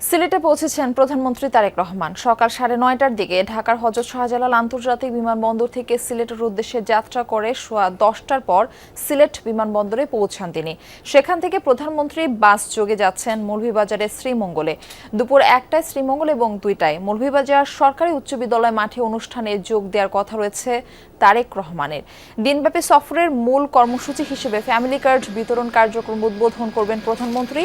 সিলেটে পৌঁছেছেন প্রধানমন্ত্রী তারেক রহমান। সকাল 9:30টার দিকে ঢাকার হযরত শাহজালাল আন্তর্জাতিক বিমানবন্দর থেকে সিলেটের উদ্দেশ্যে যাত্রা করে সোয়া 10টার পর সিলেট বিমানবন্দরে পৌঁছান তিনি। সেখান থেকে প্রধানমন্ত্রী বাস যোগে যাচ্ছেন মৌলভীবাজারের শ্রীমঙ্গলে। দুপুর 1টায় শ্রীমঙ্গল এবং 2টায় মৌলভীবাজার সরকারি উচ্চ বিদ্যালয় মাঠে অনুষ্ঠানে যোগ দেওয়ার কথা রয়েছে তারেক রহমানের। দিনব্যাপী সফরের মূল কর্মসূচি হিসেবে ফ্যামিলি কার্ড বিতরণ কার্যক্রম উদ্বোধন করবেন প্রধানমন্ত্রী।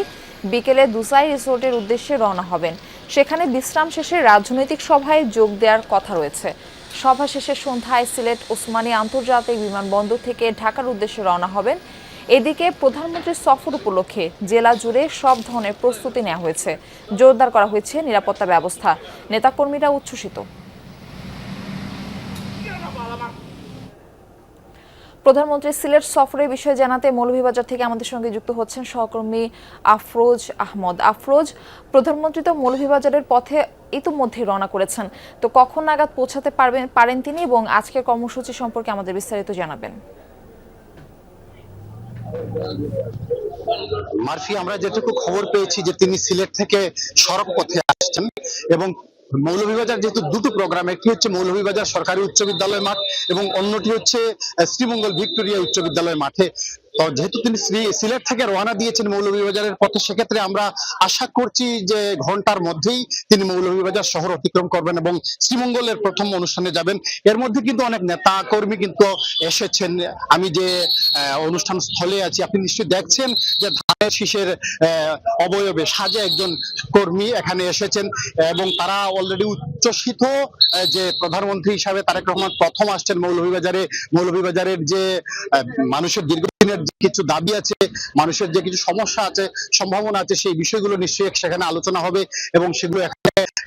বিকেলে দুসাই রিসোর্টের উদ্দেশ্যে রওনা হবেন। সেখানে বিশ্রাম শেষে রাজনৈতিক সভায় যোগ দেওয়ার কথা রয়েছে। সভা শেষে সন্ধ্যায় সিলেট ওসমানী আন্তর্জাতিক বিমানবন্দর থেকে ঢাকার উদ্দেশ্যে রওনা হবেন। এদিকে প্রধানমন্ত্রীর সফর উপলক্ষে জেলা জুড়ে সব ধরনের প্রস্তুতি নেওয়া হয়েছে। জোরদার করা হয়েছে নিরাপত্তা ব্যবস্থা। নেতাকর্মীরা উচ্ছ্বসিত। প্রধানমন্ত্রী সিলেট সফরের বিষয়ে জানাতে মৌলভীবাজার থেকে আমাদের সঙ্গে যুক্ত হচ্ছেন সহকর্মী আফরোজ আহমদ। আফরোজ, প্রধানমন্ত্রী তো মৌলভীবাজারের পথে ইতিমধ্যে রওনা করেছেন, তো কখন নাগাদ পৌঁছাতে পারেন তিনি এবং আজকের কর্মসূচি সম্পর্কে আমাদের বিস্তারিত জানাবেন। মার্ফি, আমরা যেটুকু খবর পেয়েছি যে তিনি সিলেট থেকে সড়ক পথে আসছেন এবং মৌলভীবাজার যেহেতু দুটো প্রোগ্রাম, একটি হচ্ছে মৌলভীবাজার সরকারি উচ্চ বিদ্যালয় মাঠ এবং অন্যটি হচ্ছে শ্রীমঙ্গল ভিক্টোরিয়া উচ্চ বিদ্যালয় মাঠে। তো যেহেতু তিনি সিলেট থেকে রওনা দিয়েছেন মৌলভীবাজারের পথে, সেক্ষেত্রে আমরা আশা করছি যে ঘন্টার মধ্যেই তিনি মৌলভীবাজার শহর অতিক্রম করবেন এবং শ্রীমঙ্গলের প্রথম অনুষ্ঠানে যাবেন। এর মধ্যে কিন্তু অনেক নেতা কর্মী কিন্তু এসেছেন। আমি যে অনুষ্ঠান স্থলে আছি, আপনি নিশ্চয়ই দেখছেন যে ধানের শীষের অবয়বে সাজে একজন কর্মী এখানে এসেছেন এবং তারা অলরেডি উচ্ছ্বসিত যে প্রধানমন্ত্রী হিসাবে তারেক রহমান প্রথম আসছেন মৌলভীবাজারের যে মানুষের দীর্ঘদিনের কিছু দাবি আছে, মানুষের যে কিছু সমস্যা আছে, সম্ভাবনা আছে, সেই বিষয়গুলো নিশ্চয়ই সেখানে আলোচনা হবে এবং সেগুলো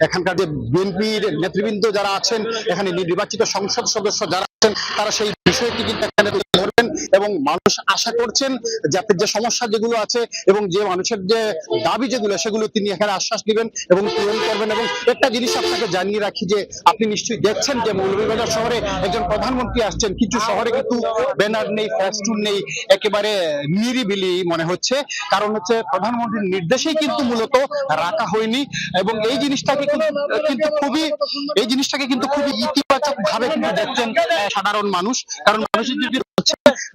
এখানকার যে বিএনপির নেতৃবৃন্দ যারা আছেন, এখানে নির্বাচিত সংসদ সদস্য যারা আছেন, তারা সেই বিষয়টি কিন্তু এখানে তুলে ধরবেন এবং মানুষ আশা করছেন যাতে যে সমস্যা যেগুলো আছে এবং যে মানুষের যে দাবি যেগুলো, সেগুলো তিনি এখানে আশ্বাস দিবেন এবং পূরণ করবেন। এবং একটা জিনিস আপনাকে জানিয়ে রাখি যে আপনি নিশ্চয়ই দেখছেন যে মৌলভীবাজার শহরে একজন প্রধানমন্ত্রী আসছেন। কিছু শহরে কিন্তু ব্যানার নেই, ফেস্টুন নেই, একেবারে নিরিবিলি মনে হচ্ছে, কারণ হচ্ছে প্রধানমন্ত্রীর নির্দেশেই কিন্তু মূলত রাখা হয়নি এবং এই জিনিসটাকে কিন্তু খুবই ইতিবাচক ভাবে কিন্তু দেখছেন সাধারণ মানুষ। কারণ মানুষের যদি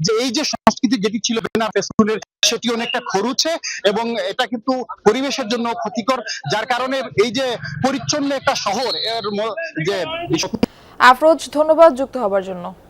যে এই যে সংস্কৃতি যেটি ছিল ব্যানার ফেস্টুনের, সেটি অনেকটা খরুছে এবং এটা কিন্তু পরিবেশের জন্য ক্ষতিকর, যার কারণে এই যে পরিচ্ছন্ন একটা শহর এর যে আফরোজ, ধন্যবাদ যুক্ত হবার জন্য।